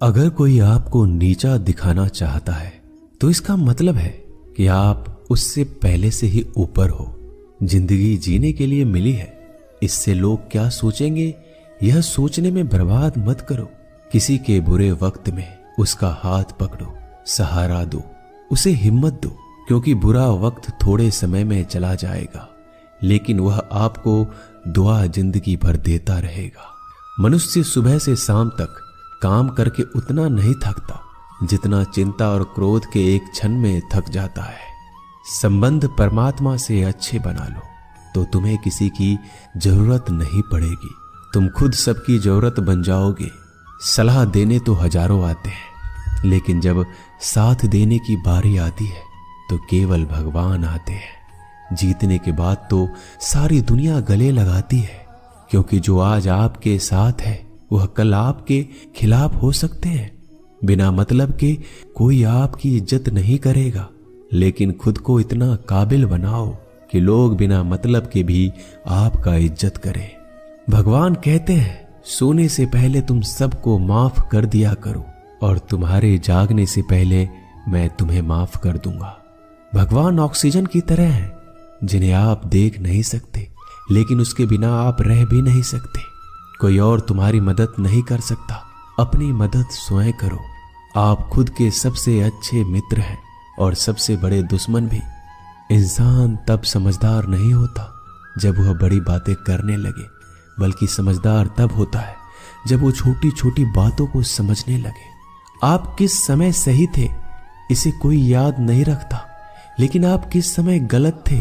अगर कोई आपको नीचा दिखाना चाहता है तो इसका मतलब है कि आप उससे पहले से ही ऊपर हो। जिंदगी जीने के लिए मिली है, इससे लोग क्या सोचेंगे यह सोचने में बर्बाद मत करो। किसी के बुरे वक्त में उसका हाथ पकड़ो, सहारा दो, उसे हिम्मत दो, क्योंकि बुरा वक्त थोड़े समय में चला जाएगा लेकिन वह आपको दुआ जिंदगी भर देता रहेगा। मनुष्य सुबह से शाम तक काम करके उतना नहीं थकता जितना चिंता और क्रोध के एक क्षण में थक जाता है। संबंध परमात्मा से अच्छे बना लो तो तुम्हें किसी की जरूरत नहीं पड़ेगी, तुम खुद सबकी जरूरत बन जाओगे। सलाह देने तो हजारों आते हैं लेकिन जब साथ देने की बारी आती है तो केवल भगवान आते हैं। जीतने के बाद तो सारी दुनिया गले लगाती है, क्योंकि जो आज आपके साथ है वह कल आपके खिलाफ हो सकते हैं। बिना मतलब के कोई आपकी इज्जत नहीं करेगा, लेकिन खुद को इतना काबिल बनाओ कि लोग बिना मतलब के भी आपका इज्जत करें। भगवान कहते हैं सोने से पहले तुम सबको माफ कर दिया करो और तुम्हारे जागने से पहले मैं तुम्हें माफ कर दूंगा। भगवान ऑक्सीजन की तरह है जिन्हें आप देख नहीं सकते लेकिन उसके बिना आप रह भी नहीं सकते। कोई और तुम्हारी मदद नहीं कर सकता, अपनी मदद स्वयं करो। आप खुद के सबसे अच्छे मित्र हैं और सबसे बड़े दुश्मन भी। इंसान तब समझदार नहीं होता जब वह बड़ी बातें करने लगे, बल्कि समझदार तब होता है जब वो छोटी छोटी बातों को समझने लगे। आप किस समय सही थे इसे कोई याद नहीं रखता, लेकिन आप किस समय गलत थे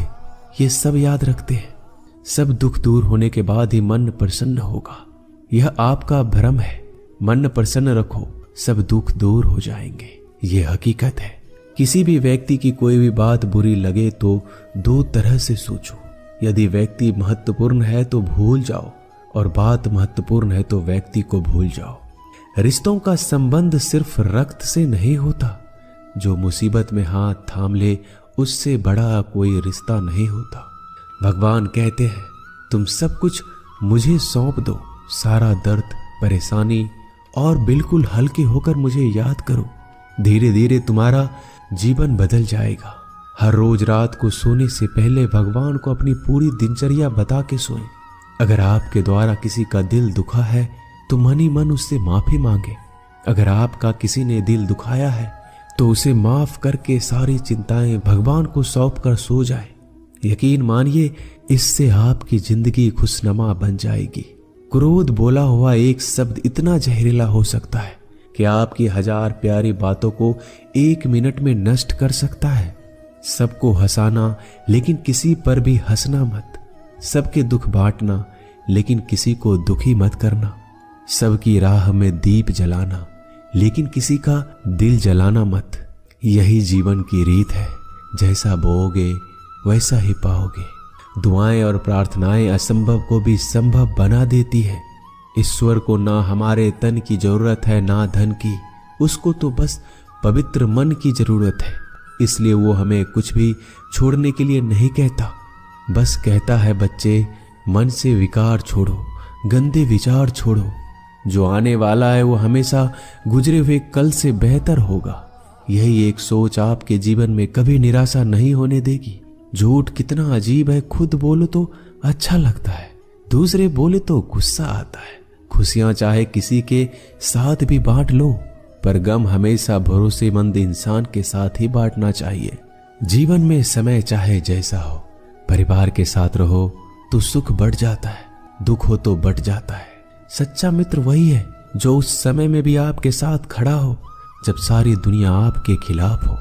ये सब याद रखते हैं। सब दुख दूर होने के बाद ही मन प्रसन्न होगा, यह आपका भ्रम है। मन प्रसन्न रखो, सब दुख दूर हो जाएंगे, यह हकीकत है। किसी भी व्यक्ति की कोई भी बात बुरी लगे तो दो तरह से सोचो। यदि व्यक्ति महत्वपूर्ण है तो भूल जाओ और बात महत्वपूर्ण है तो व्यक्ति को भूल जाओ। रिश्तों का संबंध सिर्फ रक्त से नहीं होता, जो मुसीबत में हाथ थाम ले उससे बड़ा कोई रिश्ता नहीं होता। भगवान कहते हैं तुम सब कुछ मुझे सौंप दो, सारा दर्द परेशानी, और बिल्कुल हल्के होकर मुझे याद करो। धीरे धीरे तुम्हारा जीवन बदल जाएगा। हर रोज रात को सोने से पहले भगवान को अपनी पूरी दिनचर्या बता के सोएं। अगर आपके द्वारा किसी का दिल दुखा है तो मन ही मन उससे माफी मांगे। अगर आपका किसी ने दिल दुखाया है तो उसे माफ करके सारी चिंताएं भगवान को सौंप कर सो जाए। यकीन मानिए इससे आपकी जिंदगी खुशनुमा बन जाएगी। क्रोध बोला हुआ एक शब्द इतना जहरीला हो सकता है कि आपकी हजार प्यारी बातों को 1 मिनट में नष्ट कर सकता है। सबको हंसाना लेकिन किसी पर भी हंसना मत। सबके दुख बांटना लेकिन किसी को दुखी मत करना। सबकी राह में दीप जलाना लेकिन किसी का दिल जलाना मत। यही जीवन की रीत है, जैसा बोओगे वैसा ही पाओगे। दुआएं और प्रार्थनाएं असंभव को भी संभव बना देती है। ईश्वर को ना हमारे तन की जरूरत है ना धन की, उसको तो बस पवित्र मन की जरूरत है। इसलिए वो हमें कुछ भी छोड़ने के लिए नहीं कहता, बस कहता है बच्चे मन से विकार छोड़ो, गंदे विचार छोड़ो। जो आने वाला है वो हमेशा गुजरे हुए कल से बेहतर होगा। यही एक सोच आपके जीवन में कभी निराशा नहीं होने देगी। झूठ कितना अजीब है, खुद बोलो तो अच्छा लगता है, दूसरे बोले तो गुस्सा आता है। खुशियां चाहे किसी के साथ भी बांट लो, पर गम हमेशा भरोसेमंद इंसान के साथ ही बांटना चाहिए। जीवन में समय चाहे जैसा हो, परिवार के साथ रहो तो सुख बढ़ जाता है, दुख हो तो बढ़ जाता है। सच्चा मित्र वही है जो उस समय में भी आपके साथ खड़ा हो जब सारी दुनिया आपके खिलाफ हो।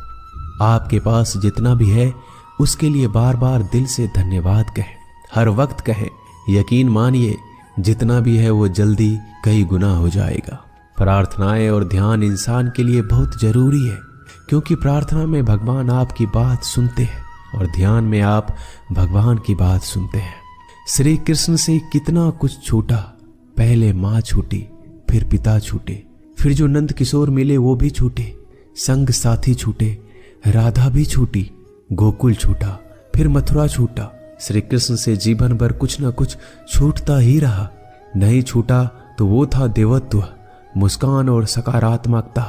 आपके पास जितना भी है उसके लिए बार बार दिल से धन्यवाद कहें, हर वक्त कहें। यकीन मानिए जितना भी है वो जल्दी कई गुना हो जाएगा। प्रार्थनाएं और ध्यान इंसान के लिए बहुत जरूरी है, क्योंकि प्रार्थना में भगवान आपकी बात सुनते हैं और ध्यान में आप भगवान की बात सुनते हैं। श्री कृष्ण से कितना कुछ छूटा, पहले माँ छूटी, फिर पिता छूटे, फिर जो नंद किशोर मिले वो भी छूटे, संग साथी छूटे, राधा भी छूटी, गोकुल छूटा, फिर मथुरा छूटा। श्री कृष्ण से जीवन भर कुछ न कुछ छूटता ही रहा। नहीं छूटा तो वो था देवत्व, मुस्कान और सकारात्मकता।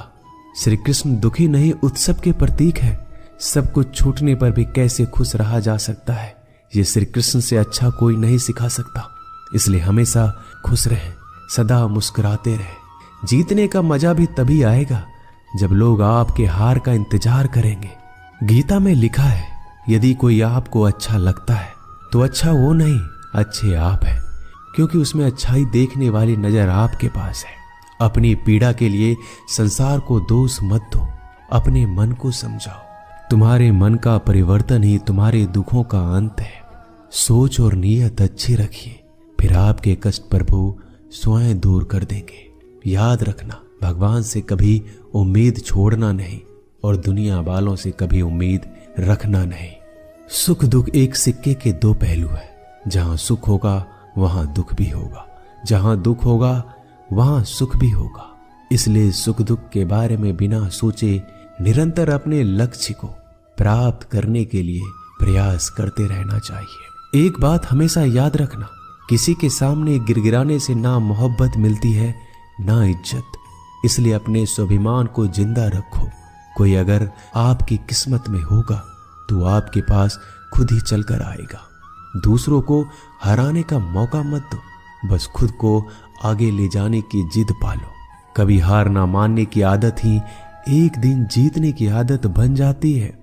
श्री कृष्ण दुखी नहीं, उत्सव के प्रतीक है। सब कुछ छूटने पर भी कैसे खुश रहा जा सकता है, ये श्री कृष्ण से अच्छा कोई नहीं सिखा सकता। इसलिए हमेशा खुश रहें, सदा मुस्कुराते रहें। जीतने का मजा भी तभी आएगा जब लोग आपके हार का इंतजार करेंगे। गीता में लिखा है, यदि कोई आपको अच्छा लगता है तो अच्छा वो नहीं, अच्छे आप हैं, क्योंकि उसमें अच्छाई देखने वाली नजर आपके पास है। अपनी पीड़ा के लिए संसार को दोष मत दो, अपने मन को समझाओ। तुम्हारे मन का परिवर्तन ही तुम्हारे दुखों का अंत है। सोच और नीयत अच्छी रखिए, फिर आपके कष्ट प्रभु स्वयं दूर कर देंगे। याद रखना, भगवान से कभी उम्मीद छोड़ना नहीं और दुनिया वालों से कभी उम्मीद रखना नहीं। सुख दुख एक सिक्के के दो पहलू है। जहां सुख होगा वहां दुख भी होगा, जहां दुख होगा वहां सुख भी होगा। इसलिए सुख दुख के बारे में बिना सोचे निरंतर अपने लक्ष्य को प्राप्त करने के लिए प्रयास करते रहना चाहिए। एक बात हमेशा याद रखना, किसी के सामने गिड़गिड़ाने से ना मोहब्बत मिलती है ना इज्जत। इसलिए अपने स्वाभिमान को जिंदा रखो। कोई अगर आपकी किस्मत में होगा तो आपके पास खुद ही चलकर आएगा। दूसरों को हराने का मौका मत दो, बस खुद को आगे ले जाने की जिद पालो। कभी हार ना मानने की आदत ही एक दिन जीतने की आदत बन जाती है।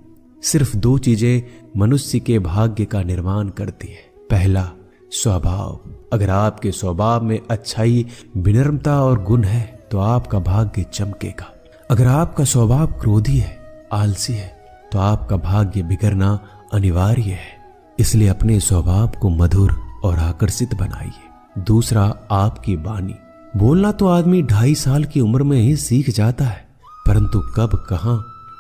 सिर्फ दो चीजें मनुष्य के भाग्य का निर्माण करती है। पहला, स्वभाव। अगर आपके स्वभाव में अच्छाई, विनम्रता और गुण है तो आपका भाग्य चमकेगा। अगर आपका स्वभाव क्रोधी है, आलसी है, तो आपका भाग्य बिगड़ना अनिवार्य है। इसलिए अपने स्वभाव को मधुर और आकर्षित बनाइए। दूसरा, आपकी वाणी। बोलना तो आदमी 2.5 साल की उम्र में ही सीख जाता है, परंतु कब, कहां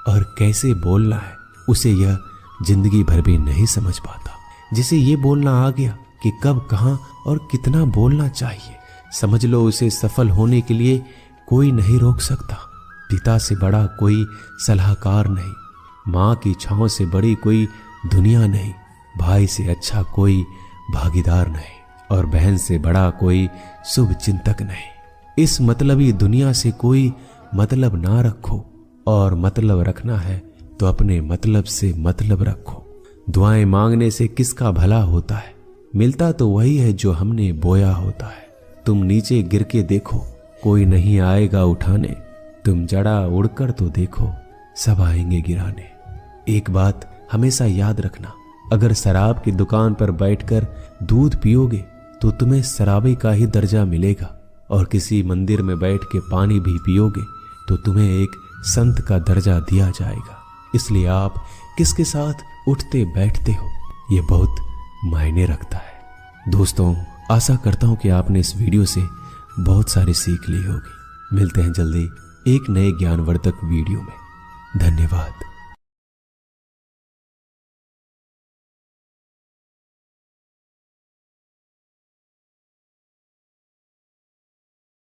और कैसे बोलना है उसे यह जिंदगी भर भी नहीं समझ पाता। जिसे ये बोलना आ गया कि कब, कहां और कितना बोलना चाहिए, समझ लो उसे सफल होने के लिए कोई नहीं रोक सकता। पिता से बड़ा कोई सलाहकार नहीं, माँ की छांव से बड़ी कोई दुनिया नहीं, भाई से अच्छा कोई भागीदार नहीं और बहन से बड़ा कोई शुभ चिंतक नहीं। इस मतलबी दुनिया से कोई मतलब ना रखो, और मतलब रखना है तो अपने मतलब से मतलब रखो। दुआएं मांगने से किसका भला होता है, मिलता तो वही है जो हमने बोया होता है। तुम नीचे गिर के देखो, कोई नहीं आएगा उठाने। तुम जड़ा उड़कर तो देखो, सब आएंगे गिराने। एक बात हमेशा याद रखना, अगर शराब की दुकान पर बैठकर दूध पियोगे तो तुम्हें शराबी का ही दर्जा मिलेगा, और किसी मंदिर में बैठ के पानी भी पियोगे तो तुम्हें एक संत का दर्जा दिया जाएगा। इसलिए आप किसके साथ उठते बैठते हो ये बहुत मायने रखता है। दोस्तों, आशा करता हूं कि आपने इस वीडियो से बहुत सारी सीख ली होगी। मिलते हैं जल्दी एक नए ज्ञानवर्धक वीडियो में। धन्यवाद।